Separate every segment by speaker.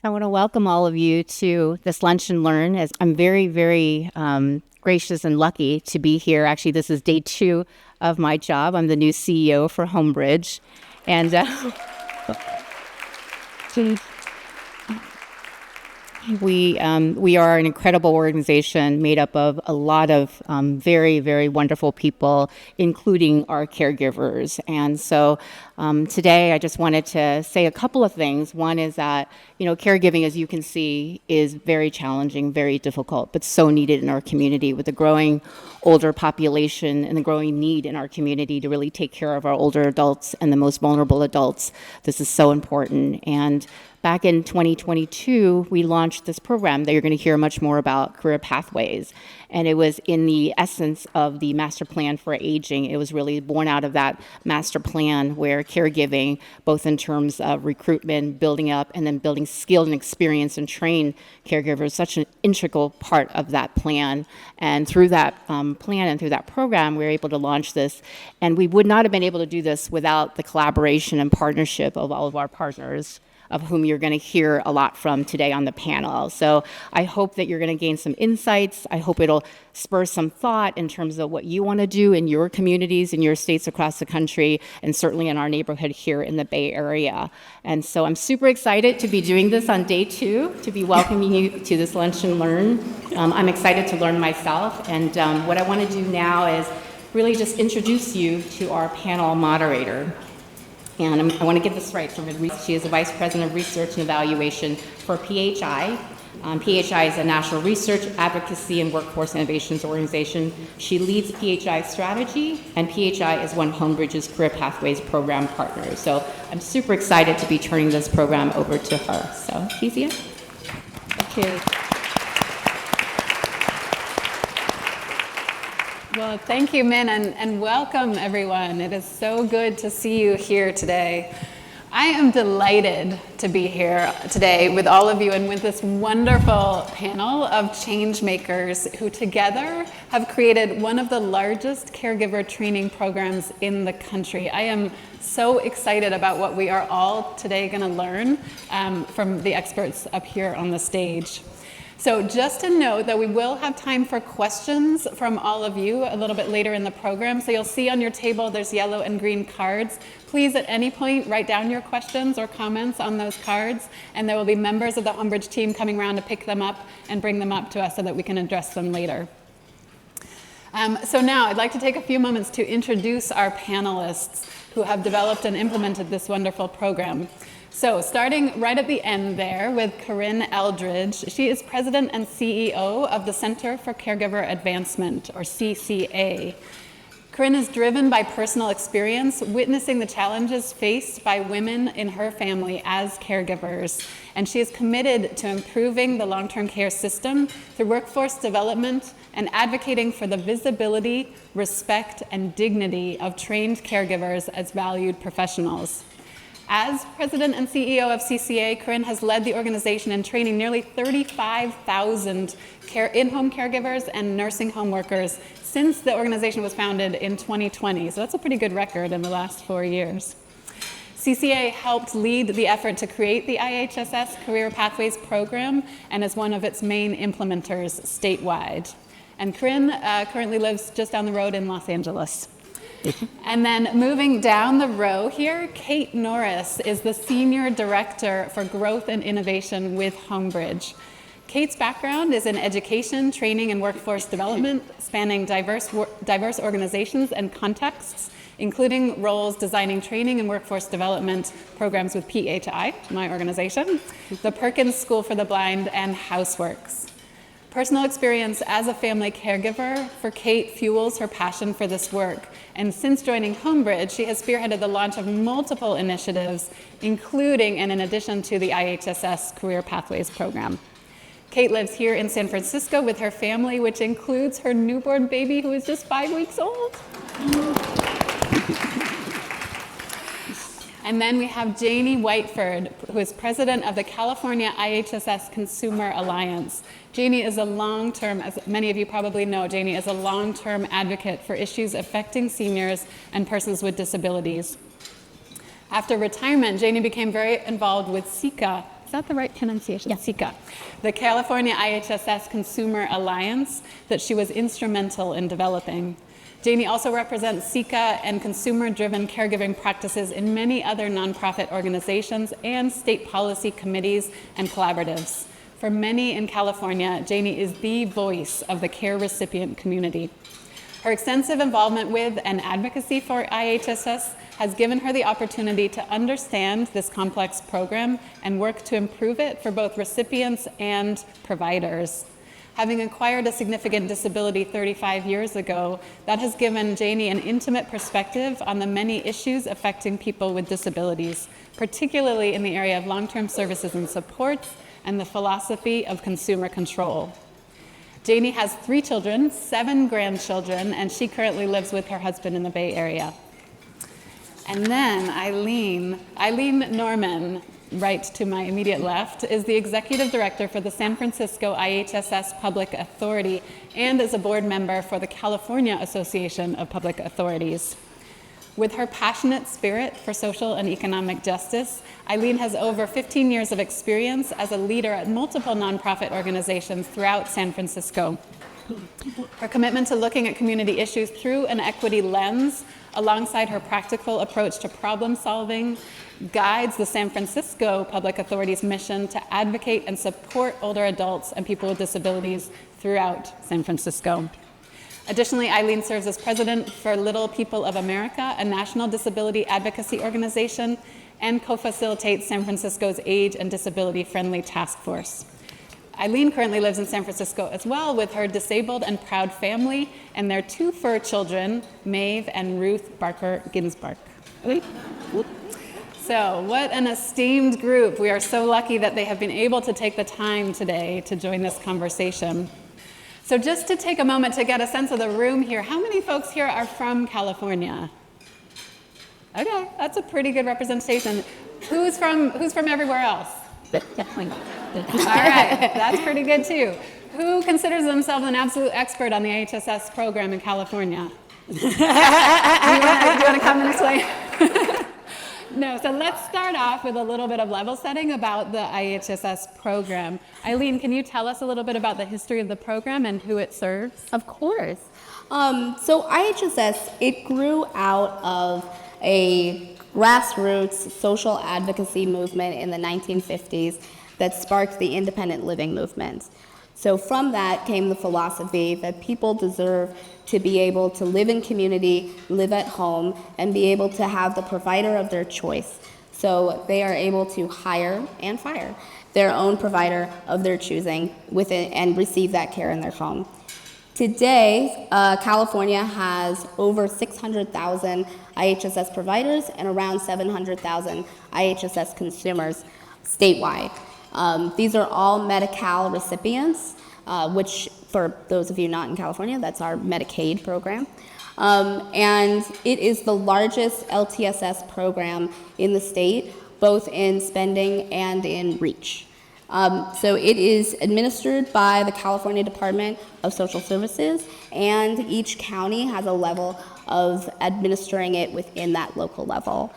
Speaker 1: I want to welcome all of you to this Lunch and Learn. As I'm very gracious and lucky to be here. Actually, this is day 2 of my job. I'm the new CEO for Homebridge. And we are an incredible organization made up of a lot of very wonderful people, including our caregivers. And so today I just wanted to say a couple of things. One is that, caregiving, as you can see, is very challenging, very difficult, but so needed in our community with the growing older population and the growing need in our community to really take care of our older adults and the most vulnerable adults. This is so important. And back in 2022, we launched this program that you're going to hear much more about, Career Pathways. And it was in the essence of the master plan for aging. It was really born out of that master plan where caregiving, both in terms of recruitment, building up, and then building skilled and experienced and trained caregivers, such an integral part of that plan. And through that plan and through that program, we were able to launch this. And we would not have been able to do this without the collaboration and partnership of all of our partners, of whom you're going to hear a lot from today on the panel. So I hope that you're going to gain some insights. I hope it'll spur some thought in terms of what you want to do in your communities, in your states across the country, and certainly in our neighborhood here in the Bay Area. And so I'm super excited to be doing this on day 2, to be welcoming you to this Lunch and Learn. I'm excited to learn myself. And what I want to do now is really just introduce you to our panel moderator. And I want to get this right. She is the Vice President of Research and Evaluation for PHI. PHI is a national research, advocacy, and workforce innovations organization. She leads PHI strategy, and PHI is one of Homebridge's Career Pathways program partners. So I'm super excited to be turning this program over to her. So, Kezia.
Speaker 2: Thank you. Well, thank you, Min, and welcome, everyone. It is so good to see you here today. I am delighted to be here today with all of you and with this wonderful panel of change makers who together have created one of the largest caregiver training programs in the country. I am so excited about what we are all today going to learn from the experts up here on the stage. So just to note that we will have time for questions from all of you a little bit later in the program. So you'll see on your table there's yellow and green cards. Please at any point write down your questions or comments on those cards, and there will be members of the Homebridge team coming around to pick them up and bring them up to us so that we can address them later. So now I'd like to take a few moments to introduce our panelists who have developed and implemented this wonderful program. So starting right at the end there with Corinne Eldridge, she is President and CEO of the Center for Caregiver Advancement, or CCA. Corinne is driven by personal experience, witnessing the challenges faced by women in her family as caregivers, and she is committed to improving the long-term care system through workforce development and advocating for the visibility, respect, and dignity of trained caregivers as valued professionals. As President and CEO of CCA, Corinne has led the organization in training nearly 35,000 in-home caregivers and nursing home workers since the organization was founded in 2020. So that's a pretty good record in the last 4 years. CCA helped lead the effort to create the IHSS Career Pathways program and is one of its main implementers statewide. And Corinne currently lives just down the road in Los Angeles. And then moving down the row here, Kate Norris is the Senior Director for Growth and Innovation with Homebridge. Kate's background is in education, training, and workforce development, spanning diverse organizations and contexts, including roles designing training and workforce development programs with PHI, my organization, the Perkins School for the Blind, and Houseworks. Personal experience as a family caregiver for Kate fuels her passion for this work. And since joining Homebridge, she has spearheaded the launch of multiple initiatives, including and in addition to the IHSS Career Pathways program. Kate lives here in San Francisco with her family, which includes her newborn baby who is just 5 weeks old. And then we have Janie Whiteford, who is president of the California IHSS Consumer Alliance. Janie is a long-term, as many of you probably know, Janie is a long-term advocate for issues affecting seniors and persons with disabilities. After retirement, Janie became very involved with SECA is that the right pronunciation?
Speaker 3: Yeah.
Speaker 2: CICA, the California IHSS Consumer Alliance that she was instrumental in developing. Janie also represents CICA and consumer-driven caregiving practices in many other nonprofit organizations and state policy committees and collaboratives. For many in California, Janie is the voice of the care recipient community. Her extensive involvement with and advocacy for IHSS has given her the opportunity to understand this complex program and work to improve it for both recipients and providers. Having acquired a significant disability 35 years ago, that has given Janie an intimate perspective on the many issues affecting people with disabilities, particularly in the area of long-term services and supports and the philosophy of consumer control. Janie has 3 children, 7 grandchildren, and she currently lives with her husband in the Bay Area. And then Eileen Norman, right to my immediate left, is the executive director for the San Francisco IHSS Public Authority and is a board member for the California Association of Public Authorities. With her passionate spirit for social and economic justice, Eileen has over 15 years of experience as a leader at multiple nonprofit organizations throughout San Francisco. Her commitment to looking at community issues through an equity lens, alongside her practical approach to problem solving, guides the San Francisco Public Authority's mission to advocate and support older adults and people with disabilities throughout San Francisco. Additionally, Eileen serves as president for Little People of America, a national disability advocacy organization, and co-facilitates San Francisco's Age and Disability Friendly Task Force. Eileen currently lives in San Francisco as well with her disabled and proud family and their 2 fur children, Maeve and Ruth Barker Ginsburg. So what an esteemed group. We are so lucky that they have been able to take the time today to join this conversation. So just to take a moment to get a sense of the room here, how many folks here are from California? Okay, that's a pretty good representation. Who's from everywhere else? All right, that's pretty good too. Who considers themselves an absolute expert on the IHSS program in California? You want to come and explain? No, so let's start off with a little bit of level setting about the IHSS program. Eileen, can you tell us a little bit about the history of the program and who it serves?
Speaker 3: Of course. So IHSS, it grew out of a grassroots social advocacy movement in the 1950s that sparked the independent living movement. So from that came the philosophy that people deserve to be able to live in community, live at home, and be able to have the provider of their choice. So they are able to hire and fire their own provider of their choosing and receive that care in their home. Today, California has over 600,000 IHSS providers and around 700,000 IHSS consumers statewide. These are all Medi-Cal recipients, which for those of you not in California, that's our Medicaid program. And it is the largest LTSS program in the state, both in spending and in reach. So it is administered by the California Department of Social Services, and each county has a level of administering it within that local level.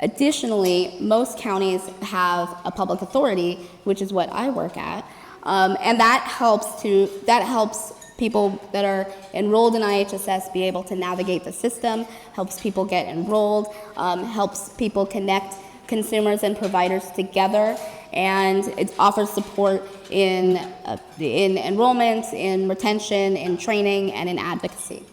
Speaker 3: Additionally, most counties have a public authority, which is what I work at, and that helps people that are enrolled in IHSS be able to navigate the system, helps people get enrolled, helps people connect consumers and providers together, and it offers support in enrollment, in retention, in training, and in advocacy.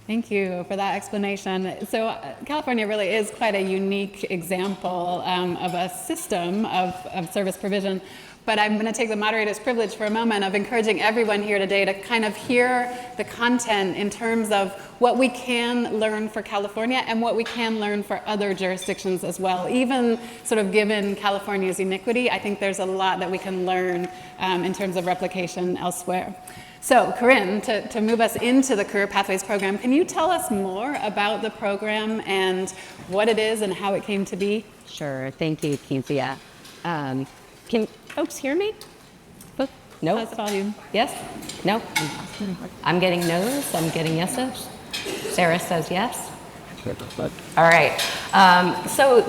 Speaker 2: Thank you for that explanation. So California really is quite a unique example of a system of service provision. But I'm going to take the moderator's privilege for a moment of encouraging everyone here today to kind of hear the content in terms of what we can learn for California and what we can learn for other jurisdictions as well. Even sort of given California's uniquity, I think there's a lot that we can learn in terms of replication elsewhere. So Corinne, to move us into the Career Pathways program, can you tell us more about the program and what it is and how it came to be?
Speaker 4: Sure, thank you, Kenzia. Can folks hear me? No?
Speaker 2: How's the volume?
Speaker 4: Yes? No? I'm getting no's, I'm getting yeses. Sarah says yes. All right. So,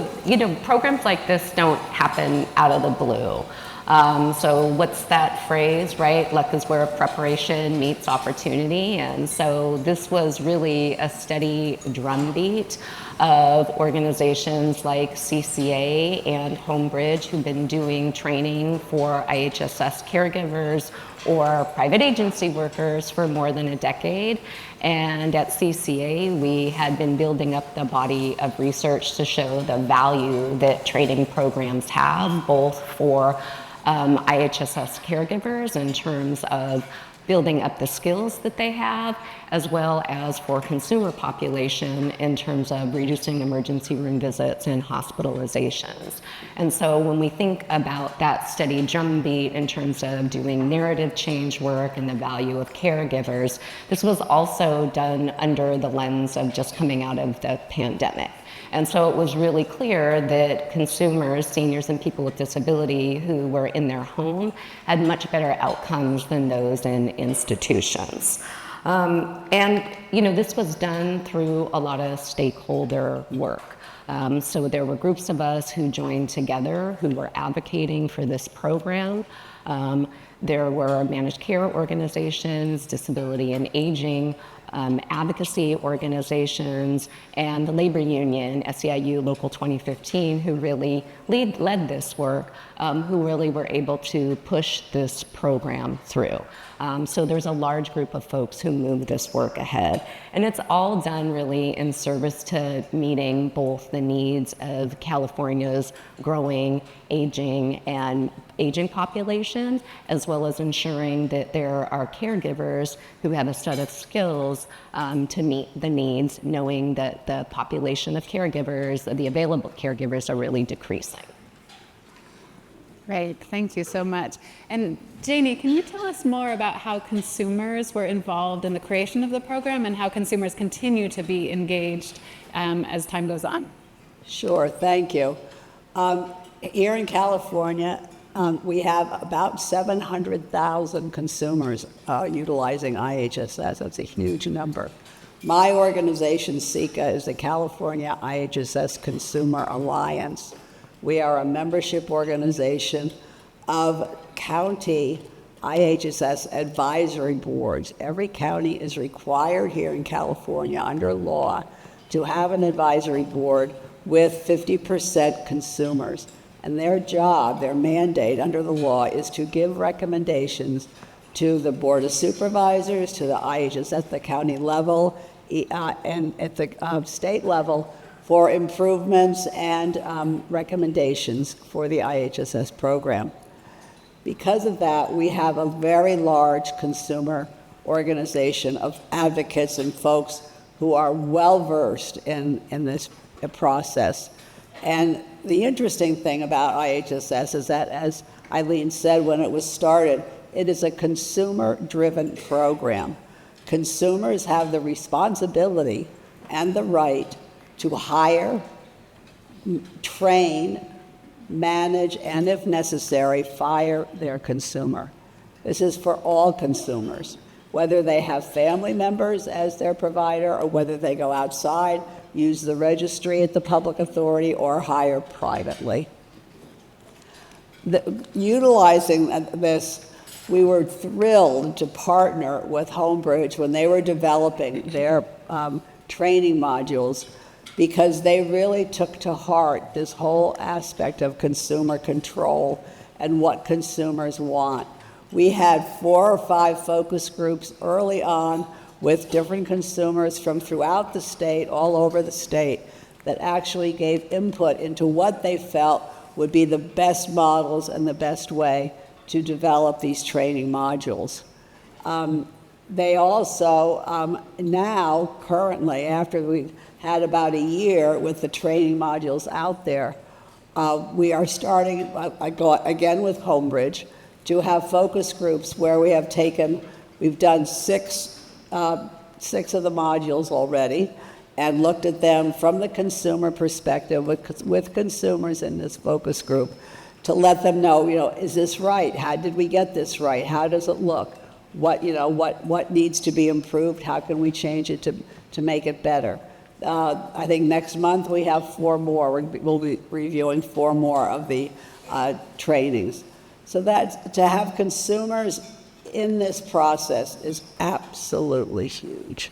Speaker 4: programs like this don't happen out of the blue. So what's that phrase, right? Luck is where preparation meets opportunity. And so this was really a steady drumbeat of organizations like CCA and Homebridge who've been doing training for IHSS caregivers or private agency workers for more than a decade. And at CCA, we had been building up the body of research to show the value that training programs have, both for IHSS caregivers in terms of building up the skills that they have, as well as for consumer population in terms of reducing emergency room visits and hospitalizations. And so when we think about that steady drumbeat in terms of doing narrative change work and the value of caregivers, this was also done under the lens of just coming out of the pandemic. And so it was really clear that consumers, seniors and people with disability who were in their home had much better outcomes than those in institutions. This was done through a lot of stakeholder work. So there were groups of us who joined together who were advocating for this program. There were managed care organizations, disability and aging advocacy organizations, and the labor union, SEIU Local 2015, who really led this work, who really were able to push this program through. So there's a large group of folks who moved this work ahead. And it's all done really in service to meeting both the needs of California's growing, aging population, as well as ensuring that there are caregivers who have a set of skills to meet the needs, knowing that the population of caregivers, the available caregivers, are really decreasing.
Speaker 2: Great, thank you so much. And Janie, can you tell us more about how consumers were involved in the creation of the program and how consumers continue to be engaged as time goes on?
Speaker 5: Sure, thank you. Here in California, we have about 700,000 consumers utilizing IHSS. That's a huge number. My organization, SECA, is the California IHSS Consumer Alliance. We are a membership organization of county IHSS advisory boards. Every county is required here in California under law to have an advisory board with 50% consumers. And their job, their mandate under the law, is to give recommendations to the Board of Supervisors, to the IHSS, the county level, and at the state level, for improvements and recommendations for the IHSS program. Because of that, we have a very large consumer organization of advocates and folks who are well-versed in this process. And the interesting thing about IHSS is that, as Eileen said when it was started, it is a consumer-driven program. Consumers have the responsibility and the right to hire, train, manage, and if necessary, fire their consumer. This is for all consumers, whether they have family members as their provider or whether they go outside, use the registry at the public authority, or hire privately. Utilizing this, we were thrilled to partner with Homebridge when they were developing their training modules, because they really took to heart this whole aspect of consumer control and what consumers want. We had 4 or 5 focus groups early on with different consumers from throughout the state, all over the state, that actually gave input into what they felt would be the best models and the best way to develop these training modules. They also, now, currently, after we've had about a year with the training modules out there, we are starting, again with Homebridge, to have focus groups where we've done six of the modules already and looked at them from the consumer perspective with consumers in this focus group to let them know, is this right? How did we get this right? How does it look? What needs to be improved? How can we change it to make it better? I think next month we have 4 more. We'll be reviewing 4 more of the trainings. So that to have consumers in this process is absolutely huge.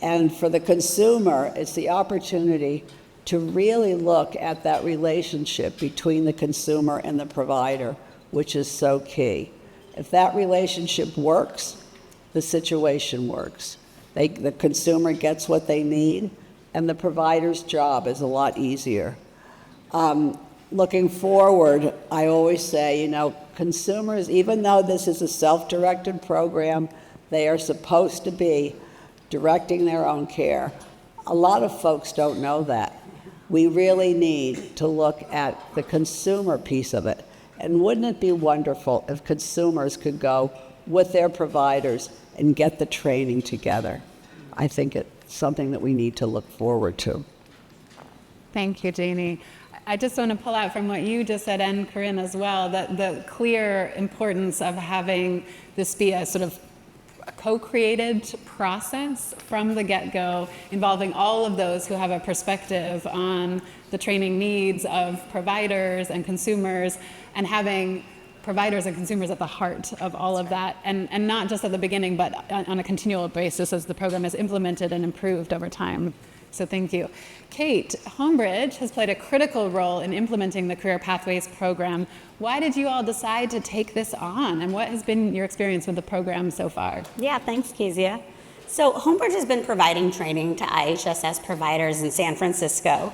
Speaker 5: And for the consumer, it's the opportunity to really look at that relationship between the consumer and the provider, which is so key. If that relationship works, the situation works. The consumer gets what they need, and the provider's job is a lot easier. Looking forward, I always say, consumers, even though this is a self-directed program, they are supposed to be directing their own care. A lot of folks don't know that. We really need to look at the consumer piece of it. And wouldn't it be wonderful if consumers could go with their providers and get the training together? I think it's something that we need to look forward to.
Speaker 2: Thank you, Janie. I just want to pull out from what you just said, and Corinne as well, that the clear importance of having this be a sort of a co-created process from the get-go, involving all of those who have a perspective on the training needs of providers and consumers, and having providers and consumers at the heart of all of that, and not just at the beginning, but on a continual basis as the program is implemented and improved over time. So thank you. Kate, Homebridge has played a critical role in implementing the Career Pathways program. Why did you all decide to take this on, and what has been your experience with the program so far?
Speaker 6: Yeah, thanks, Kezia. So Homebridge has been providing training to IHSS providers in San Francisco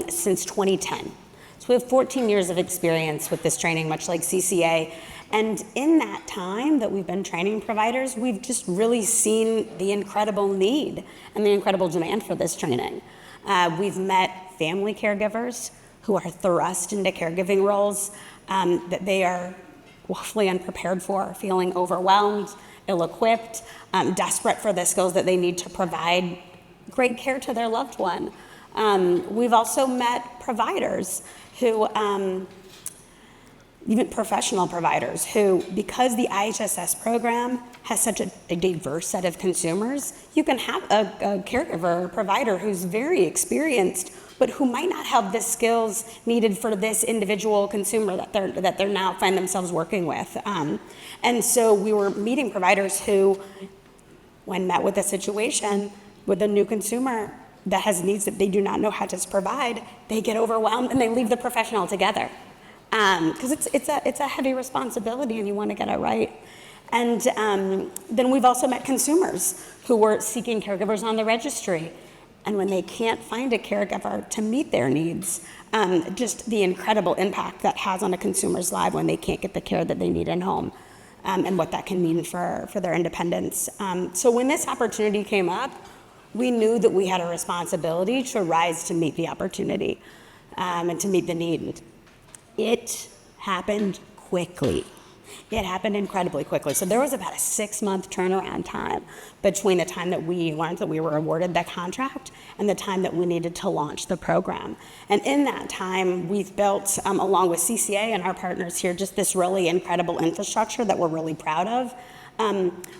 Speaker 6: since 2010. So we have 14 years of experience with this training, much like CCA. And in that time that we've been training providers, we've just really seen the incredible need and the incredible demand for this training. We've met family caregivers who are thrust into caregiving roles that they are woefully unprepared for, feeling overwhelmed, ill-equipped, desperate for the skills that they need to provide great care to their loved one. We've also met providers who, even professional providers who, because the IHSS program has such a diverse set of consumers, you can have a caregiver or provider who's very experienced, but who might not have the skills needed for this individual consumer that they're now find themselves working with. And so we were meeting providers who, when met with a situation with a new consumer that has needs that they do not know how to provide, they get overwhelmed and they leave the professional altogether. Because it's a heavy responsibility and you want to get it right. And then we've also met consumers who were seeking caregivers on the registry. And when they can't find a caregiver to meet their needs, just the incredible impact that has on a consumer's life when they can't get the care that they need in home, and what that can mean for their independence. So when this opportunity came up, we knew that we had a responsibility to rise to meet the opportunity and to meet the need. It happened quickly. It happened incredibly quickly. So there was about a 6-month turnaround time between the time that we learned that we were awarded the contract and the time that we needed to launch the program. And in that time, we've built, along with CCA and our partners here, just this really incredible infrastructure that we're really proud of.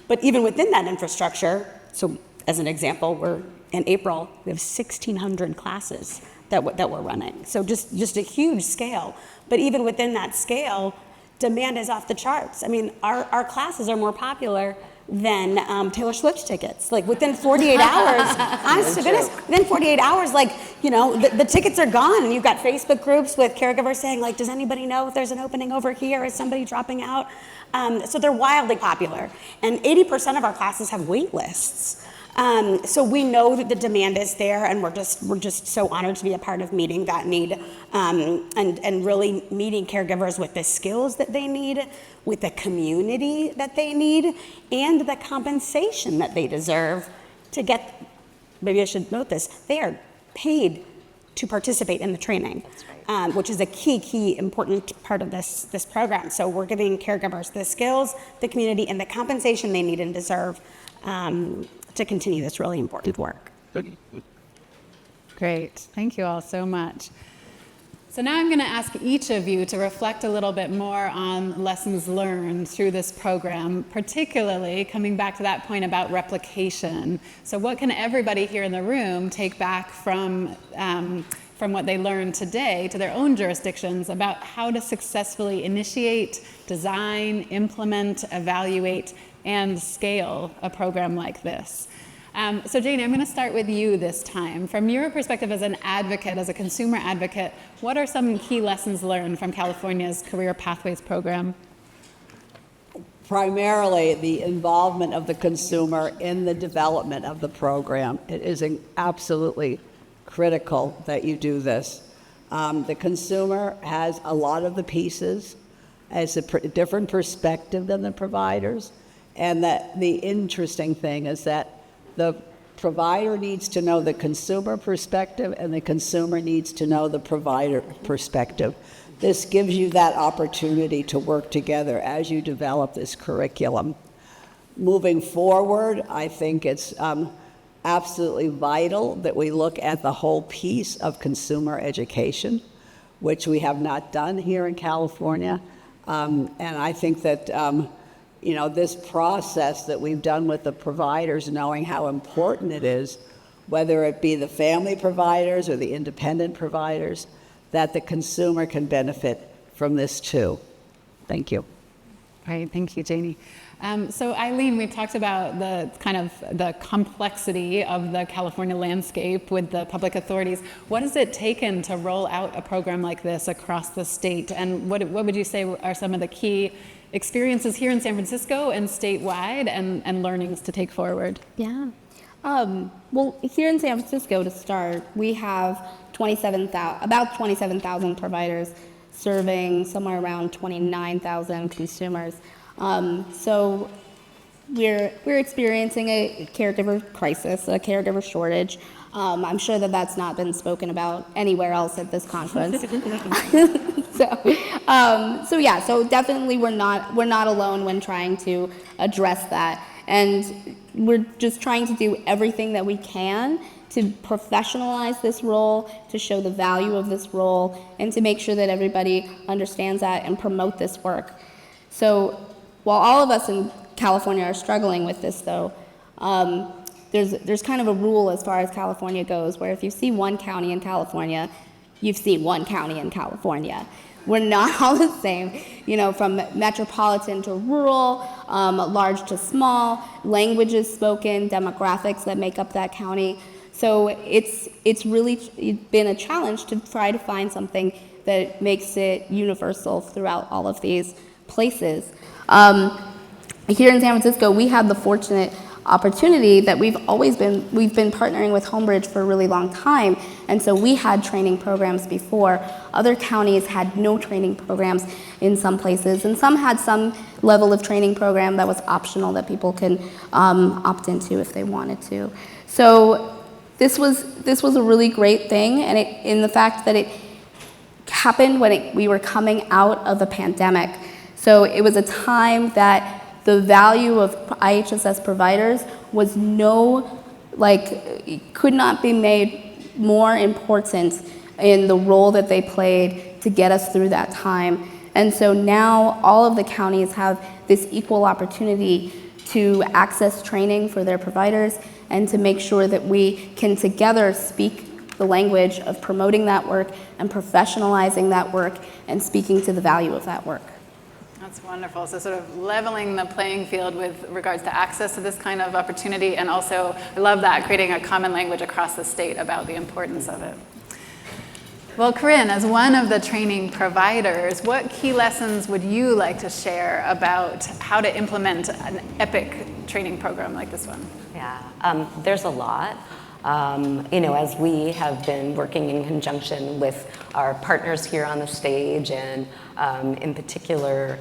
Speaker 6: But even within that infrastructure, so as an example, in April, we have 1,600 classes that we're running. So just a huge scale. But even within that scale, demand is off the charts. I mean, our classes are more popular than Taylor Swift tickets. Like within 48 hours, honest to goodness, within 48 hours, the tickets are gone, and you've got Facebook groups with caregivers saying, does anybody know if there's an opening over here? Is somebody dropping out? So they're wildly popular. And 80% of our classes have wait lists. So we know that the demand is there, and we're just so honored to be a part of meeting that need, and really meeting caregivers with the skills that they need, with the community that they need, and the compensation that they deserve to get. Maybe I should note this: they are paid to participate in the training, which is a key important part of this program. So we're giving caregivers the skills, the community, and the compensation they need and deserve to continue this really important work.
Speaker 2: Great. Thank you all so much. So now I'm going to ask each of you to reflect a little bit more on lessons learned through this program, particularly coming back to that point about replication. So what can everybody here in the room take back from what they learned today to their own jurisdictions about how to successfully initiate, design, implement, evaluate, and scale a program like this? So Janie, I'm going to start with you this time. From your perspective as an advocate, as a consumer advocate, what are some key lessons learned from California's Career Pathways program?
Speaker 5: Primarily the involvement of the consumer in the development of the program. It is absolutely critical that you do this. The consumer has a lot of the pieces, has a different perspective than the providers, and that the interesting thing is that the provider needs to know the consumer perspective, and the consumer needs to know the provider perspective. This gives you that opportunity to work together as you develop this curriculum. Moving forward, I think it's absolutely vital that we look at the whole piece of consumer education, which we have not done here in California. And I think that this process that we've done with the providers, knowing how important it is, whether it be the family providers or the independent providers, that the consumer can benefit from this too. Thank you.
Speaker 2: Right, thank you, Janie. So Eileen, we talked about the complexity of the California landscape with the public authorities. What has it taken to roll out a program like this across the state? And what would you say are some of the key experiences here in San Francisco and statewide and learnings to take forward?
Speaker 3: Yeah. Well, here in San Francisco, to start, we have about 27,000 providers serving somewhere around 29,000 consumers. So we're experiencing a caregiver crisis, a caregiver shortage. I'm sure that that's not been spoken about anywhere else at this conference. So definitely we're not alone when trying to address that, and we're just trying to do everything that we can to professionalize this role, to show the value of this role, and to make sure that everybody understands that and promote this work. So while all of us in California are struggling with this, though, there's kind of a rule as far as California goes, where if you see one county in California, you've seen one county in California. We're not all the same, from metropolitan to rural, large to small, languages spoken, demographics that make up that county. So it's really been a challenge to try to find something that makes it universal throughout all of these places. Here in San Francisco, we had the fortunate opportunity that we've been partnering with Homebridge for a really long time, and so we had training programs before. Other counties had no training programs in some places, and some had some level of training program that was optional that people can opt into if they wanted to. So this was a really great thing, and in the fact that it happened when we were coming out of the pandemic. So it was a time that the value of IHSS providers was could not be made more important in the role that they played to get us through that time. And so now all of the counties have this equal opportunity to access training for their providers and to make sure that we can together speak the language of promoting that work and professionalizing that work and speaking to the value of that work.
Speaker 2: That's wonderful. So sort of leveling the playing field with regards to access to this kind of opportunity, and also, I love that, creating a common language across the state about the importance of it. Well, Corinne, as one of the training providers, what key lessons would you like to share about how to implement an epic training program like this one?
Speaker 4: Yeah, there's a lot. As we have been working in conjunction with our partners here on the stage, and in particular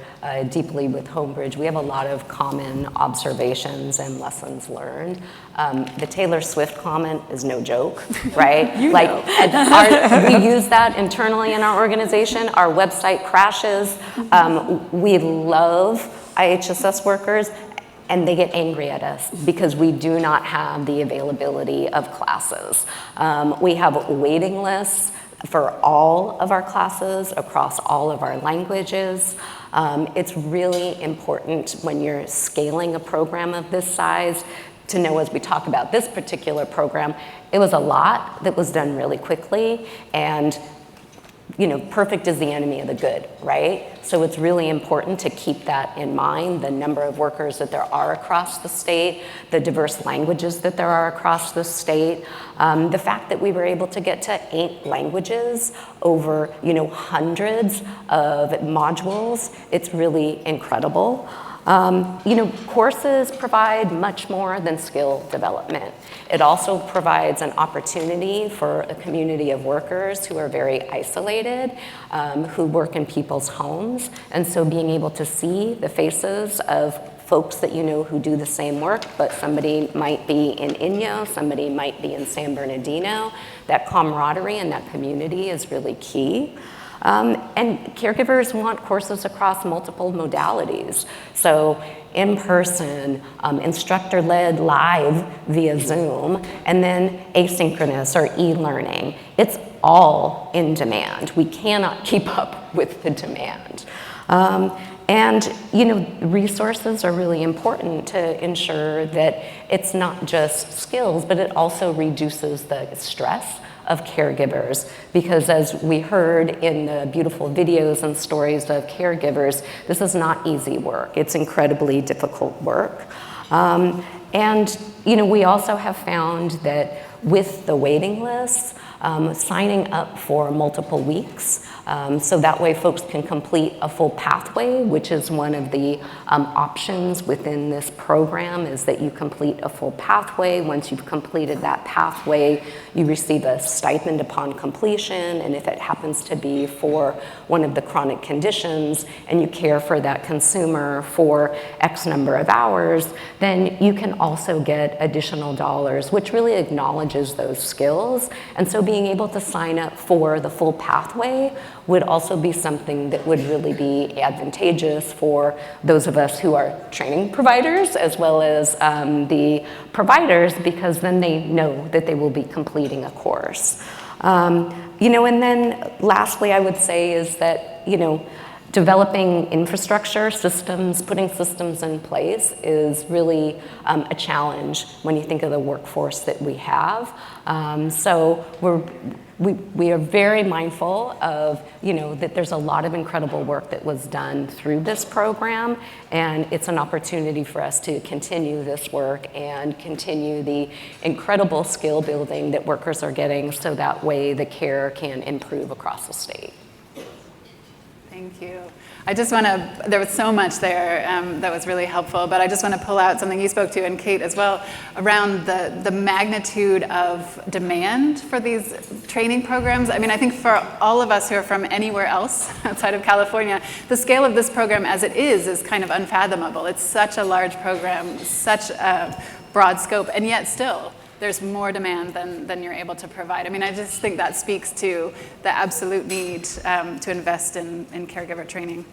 Speaker 4: deeply with Homebridge, we have a lot of common observations and lessons learned. The Taylor Swift comment is no joke, right? We use that internally in our organization. Our website crashes. We love IHSS workers, and they get angry at us because we do not have the availability of classes. We have waiting lists for all of our classes across all of our languages. It's really important when you're scaling a program of this size to know, as we talk about this particular program, it was a lot that was done really quickly, and perfect is the enemy of the good, right? So it's really important to keep that in mind, the number of workers that there are across the state, the diverse languages that there are across the state, the fact that we were able to get to 8 languages over, hundreds of modules, it's really incredible. Courses provide much more than skill development. It also provides an opportunity for a community of workers who are very isolated, who work in people's homes. And so being able to see the faces of folks that who do the same work, but somebody might be in Inyo, somebody might be in San Bernardino, that camaraderie and that community is really key. And caregivers want courses across multiple modalities. So in-person, instructor-led live via Zoom, and then asynchronous or e-learning. It's all in demand. We cannot keep up with the demand. And resources are really important to ensure that it's not just skills, but it also reduces the stress of caregivers, because as we heard in the beautiful videos and stories of caregivers, this is not easy work. It's incredibly difficult work. And we also have found that with the waiting lists, signing up for multiple weeks, so that way folks can complete a full pathway, which is one of the options within this program, is that you complete a full pathway. Once you've completed that pathway, you receive a stipend upon completion, and if it happens to be for one of the chronic conditions and you care for that consumer for X number of hours, then you can also get additional dollars, which really acknowledges those skills. And so being able to sign up for the full pathway would also be something that would really be advantageous for those of us who are training providers, as well as the providers, because then they know that they will be completing a course. And then lastly, I would say is that, developing infrastructure systems, putting systems in place is really a challenge when you think of the workforce that we have. So we are very mindful of, that there's a lot of incredible work that was done through this program, and it's an opportunity for us to continue this work and continue the incredible skill building that workers are getting, so that way the care can improve across the state.
Speaker 2: Thank you. I just want to, there was so much there that was really helpful, but I just want to pull out something you spoke to, and Kate as well, around the magnitude of demand for these training programs. I mean, I think for all of us who are from anywhere else outside of California, the scale of this program as it is kind of unfathomable. It's such a large program, such a broad scope, and yet still, there's more demand than you're able to provide. I mean, I just think that speaks to the absolute need to invest in caregiver training.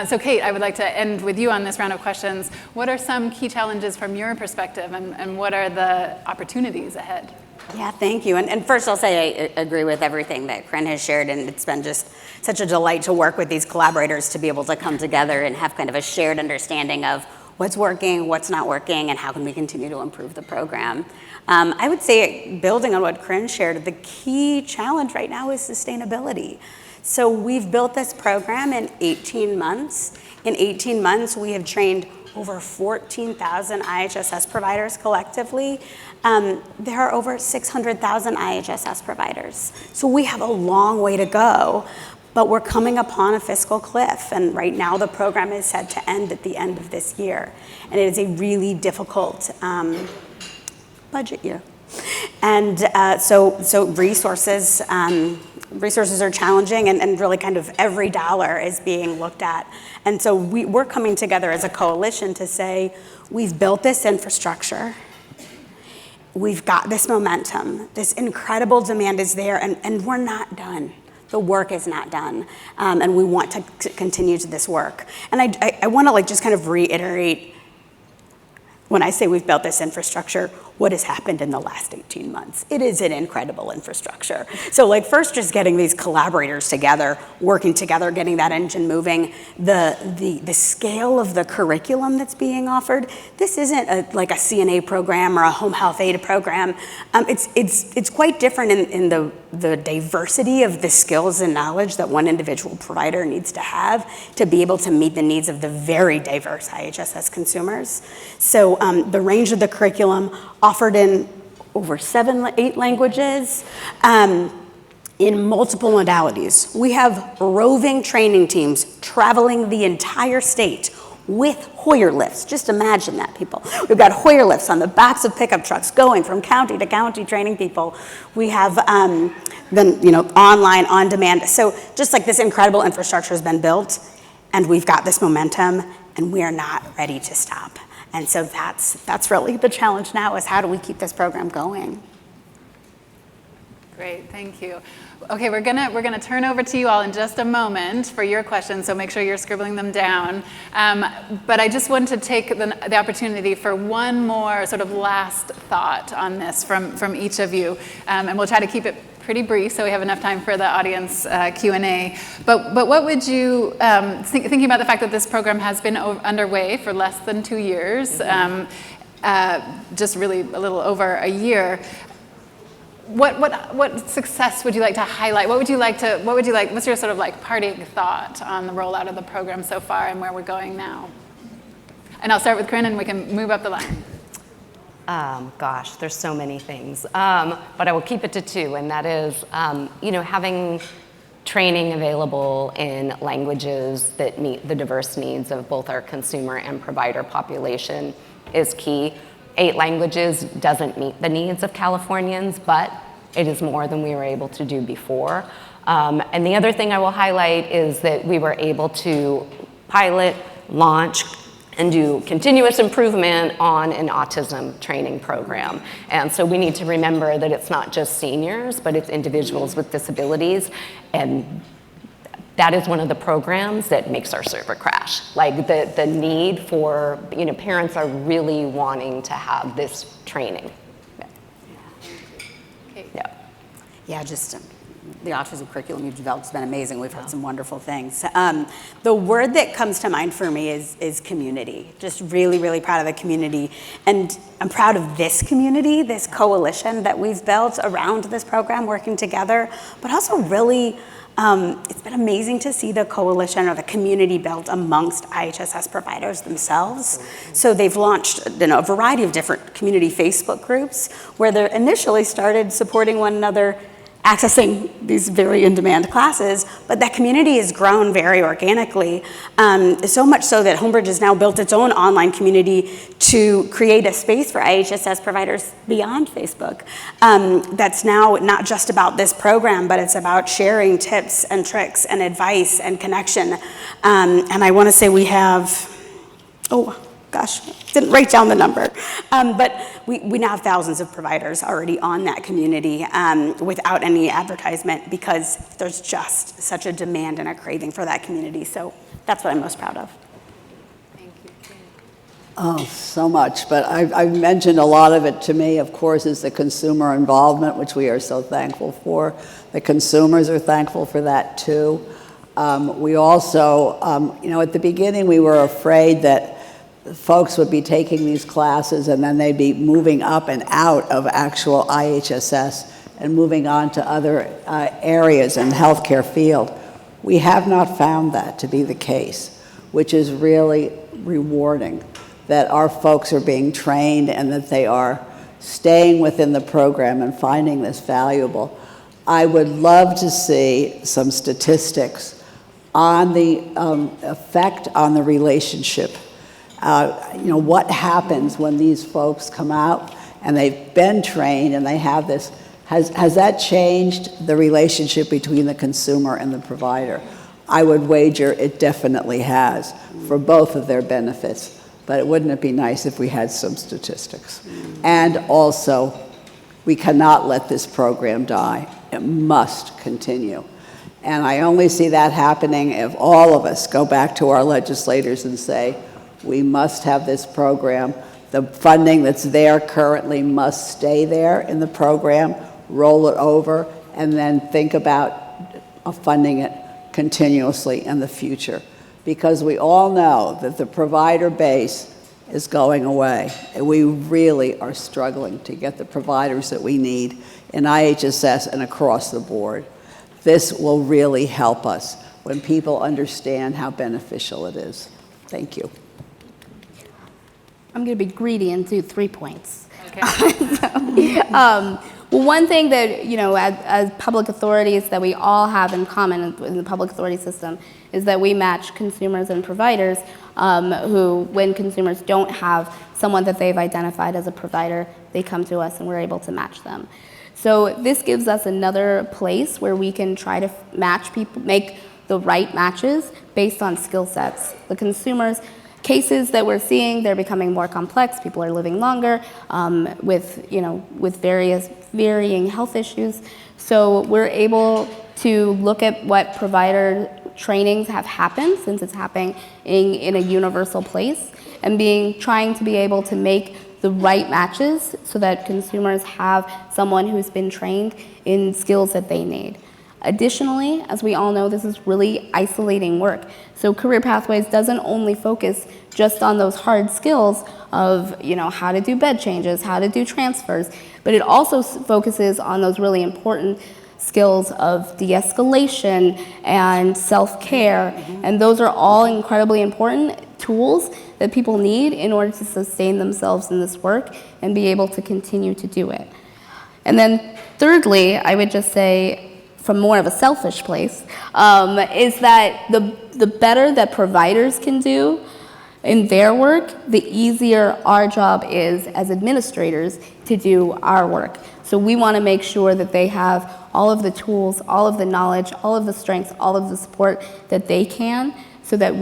Speaker 2: So Kate, I would like to end with you on this round of questions. What are some key challenges from your perspective, and what are the opportunities ahead?
Speaker 6: Yeah, thank you. And first I'll say I agree with everything that Corinne has shared, and it's been just such a delight to work with these collaborators to be able to come together and have kind of a shared understanding of what's working, what's not working, and how can we continue to improve the program. I would say, building on what Corinne shared, the key challenge right now is sustainability. So we've built this program in 18 months. In 18 months, we have trained over 14,000 IHSS providers collectively. There are over 600,000 IHSS providers. So we have a long way to go, but we're coming upon a fiscal cliff, and right now the program is set to end at the end of this year. And it is a really difficult budget year. And so resources are challenging, and really kind of every dollar is being looked at. And so we're coming together as a coalition to say, we've built this infrastructure, we've got this momentum, this incredible demand is there, and we're not done. The work is not done, and we want to continue to this work. And I want to just kind of reiterate, when I say we've built this infrastructure, what has happened in the last 18 months? It is an incredible infrastructure. So like first just getting these collaborators together, working together, getting that engine moving, the scale of the curriculum that's being offered. This isn't like a CNA program or a home health aid program. It's quite different in the diversity of the skills and knowledge that one individual provider needs to have to be able to meet the needs of the very diverse IHSS consumers. So the range of the curriculum offered in over 8 languages, in multiple modalities. We have roving training teams traveling the entire state with Hoyer lifts. Just imagine that, people. We've got Hoyer lifts on the backs of pickup trucks going from county to county training people. We have then, online, on demand. So just like this incredible infrastructure has been built, and we've got this momentum, and we are not ready to stop. And so that's really the challenge now, is how do we keep this program going?
Speaker 2: Great, thank you. Okay, we're gonna turn over to you all in just a moment for your questions, so make sure you're scribbling them down. But I just want to take the opportunity for one more sort of last thought on this from each of you, and we'll try to keep it pretty brief so we have enough time for the audience Q&A. But what would you, thinking about the fact that this program has been underway for less than 2 years, just really a little over a year, what success would you like to highlight? What's your sort of like parting thought on the rollout of the program so far and where we're going now? And I'll start with Corinne and we can move up the line.
Speaker 4: Gosh, there's so many things, but I will keep it to 2, and that is, having training available in languages that meet the diverse needs of both our consumer and provider population is key. 8 languages doesn't meet the needs of Californians, but it is more than we were able to do before. And the other thing I will highlight is that we were able to pilot, launch, and do continuous improvement on an autism training program. And so we need to remember that it's not just seniors, but it's individuals with disabilities. And that is one of the programs that makes our server crash. Like the need for, parents are really wanting to have this training.
Speaker 2: Okay.
Speaker 4: Yeah.
Speaker 6: Yeah, just the autism curriculum you've developed has been amazing. We've heard some wonderful things. The word that comes to mind for me is community. Just really, really proud of the community. And I'm proud of this community, this coalition that we've built around this program, working together, but also really, it's been amazing to see the coalition or the community built amongst IHSS providers themselves. So they've launched a variety of different community Facebook groups where they initially started supporting one another, accessing these very in-demand classes, but that community has grown very organically, so much so that Homebridge has now built its own online community to create a space for IHSS providers beyond Facebook. That's now not just about this program, but it's about sharing tips and tricks and advice and connection. And I want to say we have, didn't write down the number, but we now have thousands of providers already on that community without any advertisement, because there's just such a demand and a craving for that community. So that's what I'm most proud of.
Speaker 2: Thank you.
Speaker 5: Oh, so much, but I've mentioned a lot of it. To me, of course, is the consumer involvement, which we are so thankful for. The consumers are thankful for that too. We also, at the beginning we were afraid that folks would be taking these classes and then they'd be moving up and out of actual IHSS and moving on to other areas in the healthcare field. We have not found that to be the case, which is really rewarding, that our folks are being trained and that they are staying within the program and finding this valuable. I would love to see some statistics on the effect on the relationship. What happens when these folks come out and they've been trained and they have this, has that changed the relationship between the consumer and the provider? I would wager it definitely has, for both of their benefits, but wouldn't it be nice if we had some statistics? And also, we cannot let this program die. It must continue. And I only see that happening if all of us go back to our legislators and say, we must have this program The funding that's there currently must stay there in the program, roll it over, and then think about funding it continuously in the future. Because we all know that the provider base is going away. And we really are struggling to get the providers that we need in IHSS and across the board. This will really help us when people understand how beneficial it is. Thank you.
Speaker 3: I'm going to be greedy and do 3 points.
Speaker 2: Okay.
Speaker 3: Well, one thing that, as public authorities that we all have in common in the public authority system is that we match consumers and providers who, when consumers don't have someone that they've identified as a provider, they come to us and we're able to match them. So this gives us another place where we can try to match people, make the right matches based on skill sets. The consumers' cases that we're seeing, they're becoming more complex. People are living longer with various varying health issues. So we're able to look at what provider trainings have happened, since it's happening in a universal place, and trying to be able to make the right matches so that consumers have someone who's been trained in skills that they need. Additionally, as we all know, this is really isolating work. So Career Pathways doesn't only focus just on those hard skills of, how to do bed changes, how to do transfers, but it also focuses on those really important skills of de-escalation and self-care. And those are all incredibly important tools that people need in order to sustain themselves in this work and be able to continue to do it. And then thirdly, I would just say, from more of a selfish place, is that the better that providers can do in their work, the easier our job is as administrators to do our work. So we want to make sure that they have all of the tools, all of the knowledge, all of the strengths, all of the support that they can, so that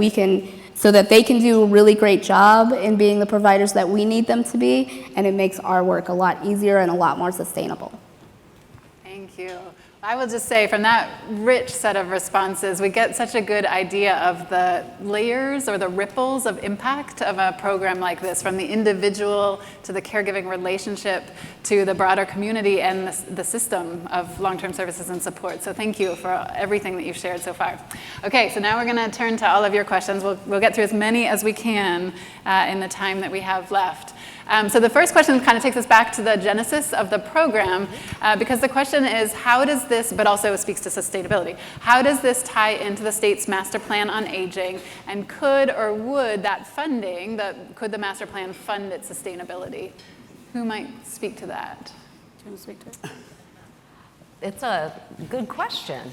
Speaker 3: they can do a really great job in being the providers that we need them to be, and it makes our work a lot easier and a lot more sustainable.
Speaker 2: Thank you. I will just say, from that rich set of responses, we get such a good idea of the layers or the ripples of impact of a program like this, from the individual to the caregiving relationship to the broader community and the system of long-term services and support. So thank you for everything that you've shared so far. Okay, so now we're going to turn to all of your questions. We'll get through as many as we can in the time that we have left. So the first question kind of takes us back to the genesis of the program, because the question is, how does this, but also speaks to sustainability, how does this tie into the state's master plan on aging, and could or would that funding, could the master plan fund its sustainability? Who might speak to that? Do you want to speak to it?
Speaker 4: It's a good question.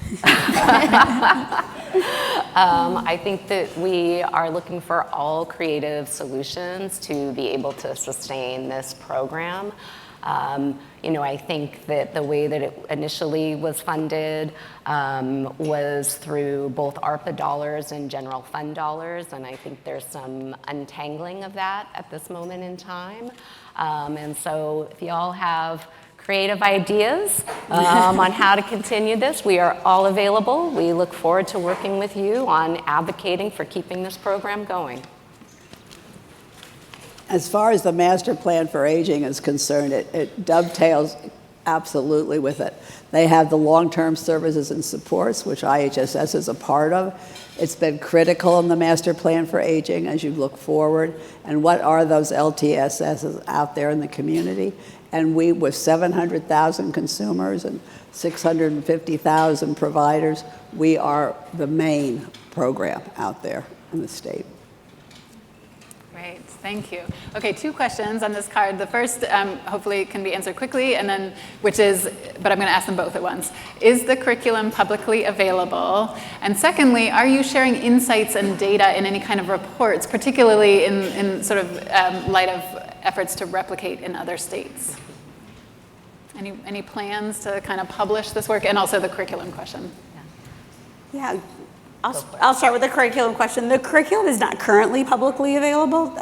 Speaker 4: I think that we are looking for all creative solutions to be able to sustain this program. I think that the way that it initially was funded was through both ARPA dollars and general fund dollars, and I think there's some untangling of that at this moment in time. And so if you all have creative ideas on how to continue this, we are all available. We look forward to working with you on advocating for keeping this program going.
Speaker 5: As far as the master plan for aging is concerned, it dovetails absolutely with it. They have the long-term services and supports, which IHSS is a part of. It's been critical in the master plan for aging as you look forward. And what are those LTSSs out there in the community? And we, with 700,000 consumers and 650,000 providers, we are the main program out there in the state.
Speaker 2: Great, thank you. Okay, 2 questions on this card. The first, hopefully, can be answered quickly, and then, but I'm going to ask them both at once. Is the curriculum publicly available? And secondly, are you sharing insights and data in any kind of reports, particularly in sort of light of efforts to replicate in other states? Any plans to kind of publish this work? And also the curriculum question.
Speaker 6: Yeah, I'll start with the curriculum question. The curriculum is not currently publicly available.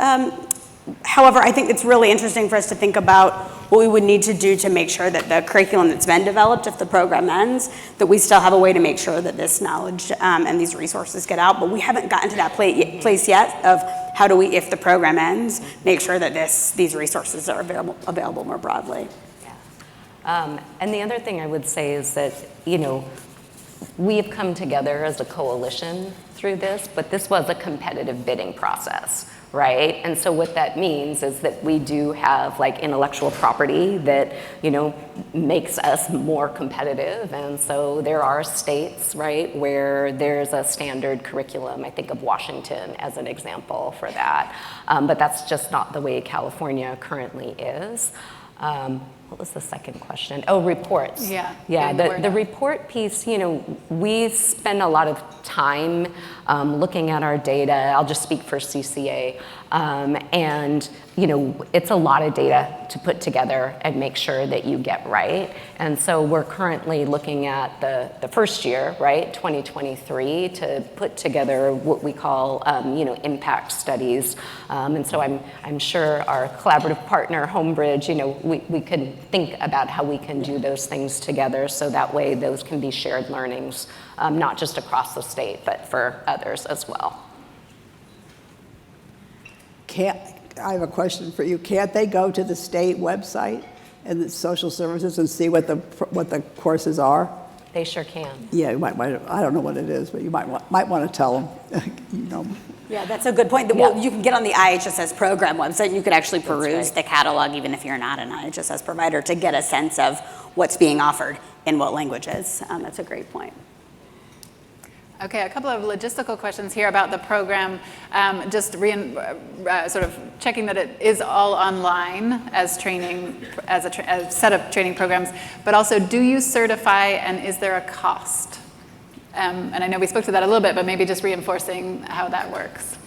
Speaker 6: However, I think it's really interesting for us to think about what we would need to do to make sure that the curriculum that's been developed, if the program ends, that we still have a way to make sure that this knowledge and these resources get out. But we haven't gotten to that place yet of how do we, if the program ends, make sure that these resources are available more broadly.
Speaker 4: And the other thing I would say is that, we have come together as a coalition through this, but this was a competitive bidding process, right? And so what that means is that we do have like intellectual property that, makes us more competitive. And so there are states, right, where there's a standard curriculum. I think of Washington as an example for that. But that's just not the way California currently is. What was the second question? Oh, reports.
Speaker 2: Yeah.
Speaker 4: Yeah, the report piece, we spend a lot of time looking at our data. I'll just speak for CCA. And, it's a lot of data to put together and make sure that you get right. And so we're currently looking at the first year, right, 2023, to put together what we call, impact studies. And so I'm sure our collaborative partner, Homebridge, we could think about how we can do those things together so that way those can be shared learnings, not just across the state, but for others as well.
Speaker 5: I have a question for you. Can't they go to the state website and the social services and see what the courses are?
Speaker 4: They sure can.
Speaker 5: Yeah, you might I don't know what it is, but you might want to tell them.
Speaker 6: Yeah, that's a good point. Well, you can get on the IHSS program website and you could actually peruse the catalog, even if you're not an IHSS provider, to get a sense of what's being offered in what languages. That's a great point.
Speaker 2: Okay, a couple of logistical questions here about the program. Just sort of checking that it is all online as training, as a set of training programs, but also do you certify and is there a cost? And I know we spoke to that a little bit, but maybe just reinforcing how that works.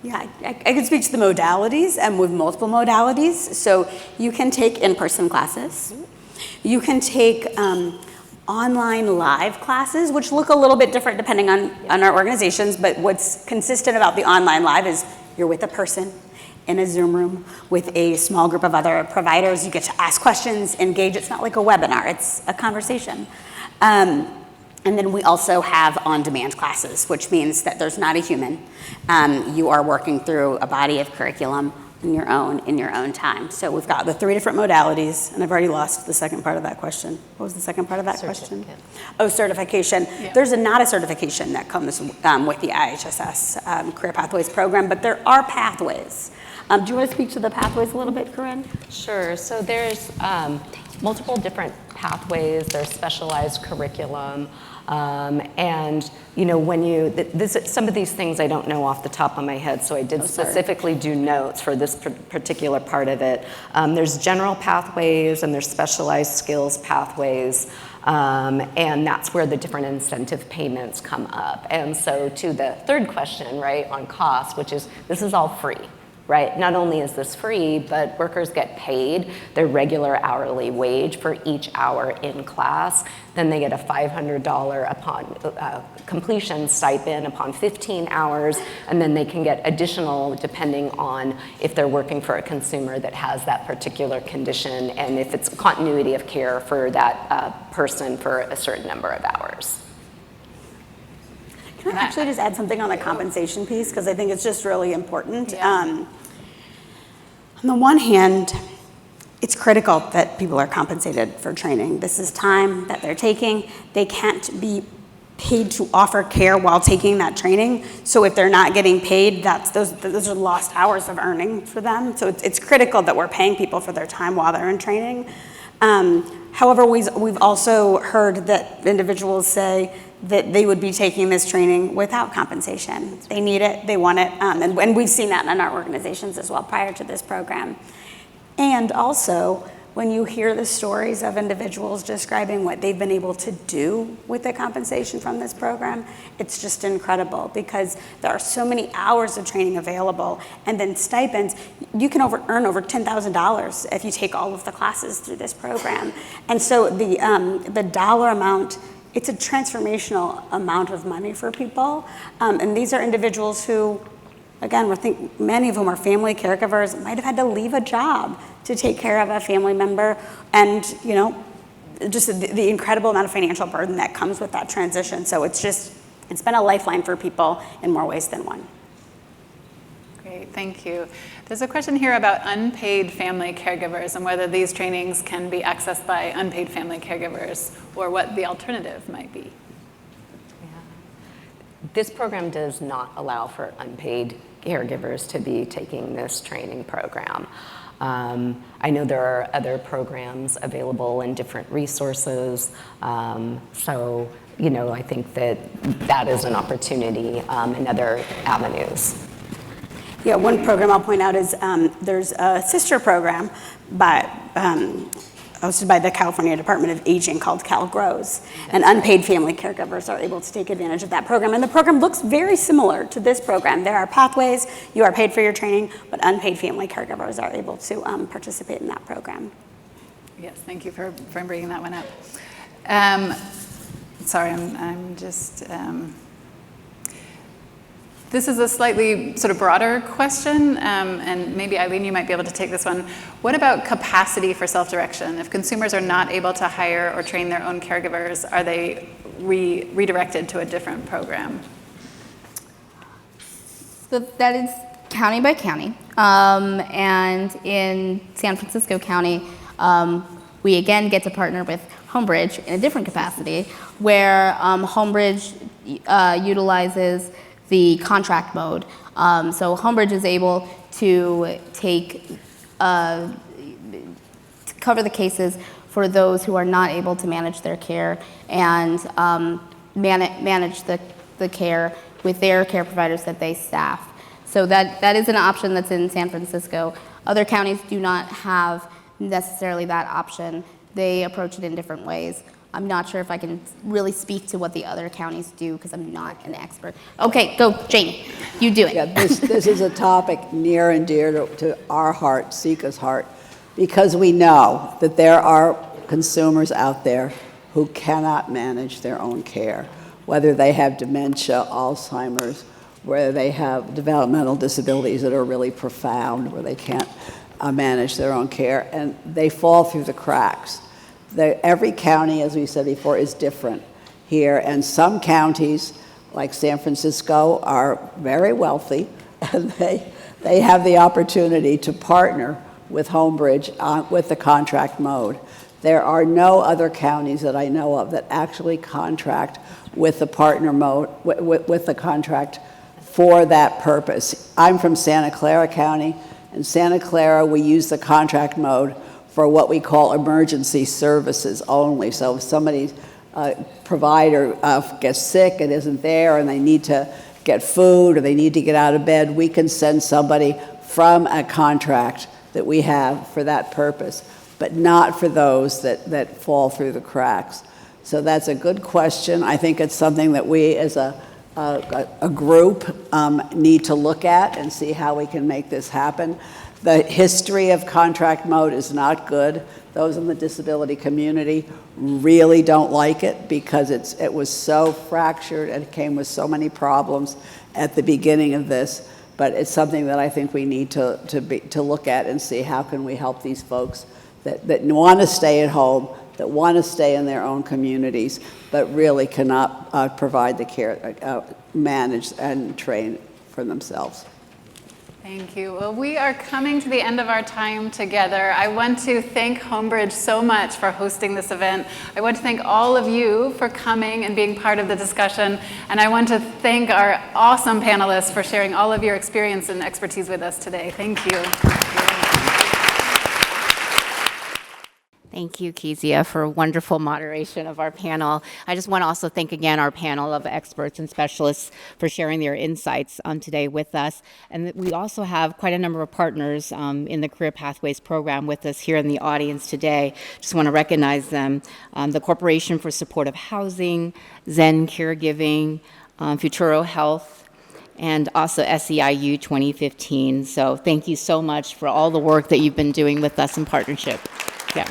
Speaker 6: Yeah, I can speak to the modalities and with multiple modalities. So you can take in-person classes. You can take online live classes, which look a little bit different depending on our organizations, but what's consistent about the online live is you're with a person in a Zoom room with a small group of other providers. You get to ask questions, engage. It's not like a webinar, it's a conversation. And then we also have on-demand classes, which means that there's not a human. You are working through a body of curriculum in your own time. So we've got the 3 different modalities, and I've already lost the second part of that question. What was the second part of that question? Oh, certification.
Speaker 2: Yeah.
Speaker 6: There's not a certification that comes with the IHSS Career Pathways program, but there are pathways. Do you want to speak to the pathways a little bit, Corinne?
Speaker 4: Sure. So there's multiple different pathways. There's specialized curriculum. And when some of these things I don't know off the top of my head, so I did specifically do notes for this particular part of it. There's general pathways and there's specialized skills pathways. And that's where the different incentive payments come up. And so to the third question, right, on cost, which is, this is all free. Right? Not only is this free, but workers get paid their regular hourly wage for each hour in class. Then they get a $500 upon completion stipend upon 15 hours, and then they can get additional depending on if they're working for a consumer that has that particular condition and if it's continuity of care for that person for a certain number of hours.
Speaker 6: Can I actually just add something on the compensation piece? Because I think it's just really important. Yeah. On the one hand, it's critical that people are compensated for training. This is time that they're taking. They can't be paid to offer care while taking that training. So if they're not getting paid, those are lost hours of earning for them. So it's critical that we're paying people for their time while they're in training. However, we've also heard that individuals say that they would be taking this training without compensation. They need it, they want it, and we've seen that in our organizations as well prior to this program. And also, when you hear the stories of individuals describing what they've been able to do with the compensation from this program, it's just incredible because there are so many hours of training available, and then stipends. You can earn over $10,000 if you take all of the classes through this program. And so the dollar amount, it's a transformational amount of money for people. And these are individuals who, again, we think many of whom are family caregivers, might have had to leave a job to take care of a family member. And, just the incredible amount of financial burden that comes with that transition. So it's been a lifeline for people in more ways than one.
Speaker 2: Great. Great, thank you. There's a question here about unpaid family caregivers and whether these trainings can be accessed by unpaid family caregivers or what the alternative might be.
Speaker 4: This program does not allow for unpaid caregivers to be taking this training program. I know there are other programs available and different resources, so I think that is an opportunity in other avenues.
Speaker 6: Yeah, one program I'll point out is there's a sister program hosted by the California Department of Aging called CalGrows, and unpaid family caregivers are able to take advantage of that program. And the program looks very similar to this program. There are pathways, you are paid for your training, but unpaid family caregivers are able to participate in that program.
Speaker 2: Yes, thank you for bringing that one up. Sorry, I'm just... This is a slightly sort of broader question, and maybe Eileen, you might be able to take this one. What about capacity for self-direction? If consumers are not able to hire or train their own caregivers, are they redirected to a different program?
Speaker 3: So that is county by county. And in San Francisco County, we again get to partner with Homebridge in a different capacity, where Homebridge utilizes the contract mode. So Homebridge is able to cover the cases for those who are not able to manage their care and manage the care with their care providers that they staff. So that is an option that's in San Francisco. Other counties do not have necessarily that option. They approach it in different ways. I'm not sure if I can really speak to what the other counties do because I'm not an expert. Okay, go, Jamie. You do it.
Speaker 5: Yeah, this is a topic near and dear to our heart, Sika's heart, because we know that there are consumers out there who cannot manage their own care, whether they have dementia, Alzheimer's, whether they have developmental disabilities that are really profound, where they can't manage their own care, and they fall through the cracks. Every county, as we said before, is different here, and some counties, like San Francisco, are very wealthy, and they have the opportunity to partner with Homebridge with the contract mode. There are no other counties that I know of that actually contract with the partner mode, with the contract for that purpose. I'm from Santa Clara County. In Santa Clara, we use the contract mode for what we call emergency services only. So if somebody's provider gets sick and isn't there and they need to get food or they need to get out of bed, we can send somebody from a contract that we have for that purpose, but not for those that fall through the cracks. So that's a good question. I think it's something that we as a group need to look at and see how we can make this happen. The history of contract mode is not good. Those in the disability community really don't like it because it was so fractured and it came with so many problems at the beginning of this. But it's something that I think we need to look at and see how can we help these folks that want to stay at home, that want to stay in their own communities, but really cannot provide the care, manage and train for themselves.
Speaker 2: Thank you. Well, we are coming to the end of our time together. I want to thank Homebridge so much for hosting this event. I want to thank all of you for coming and being part of the discussion. And I want to thank our awesome panelists for sharing all of your experience and expertise with us today. Thank you.
Speaker 1: Thank you, Kezia, for wonderful moderation of our panel. I just want to also thank again our panel of experts and specialists for sharing their insights today with us. And we also have quite a number of partners in the Career Pathways program with us here in the audience today. Just want to recognize them. The Corporation for Supportive Housing, Zen Caregiving, Futuro Health, and also SEIU 2015. So thank you so much for all the work that you've been doing with us in partnership. Yeah.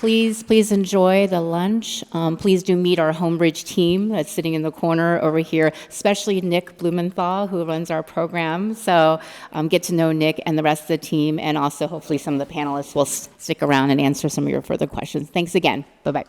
Speaker 1: Please enjoy the lunch. Please do meet our Homebridge team that's sitting in the corner over here, especially Nick Blumenthal, who runs our program. So get to know Nick and the rest of the team, and also hopefully some of the panelists will stick around and answer some of your further questions. Thanks again. Bye-bye.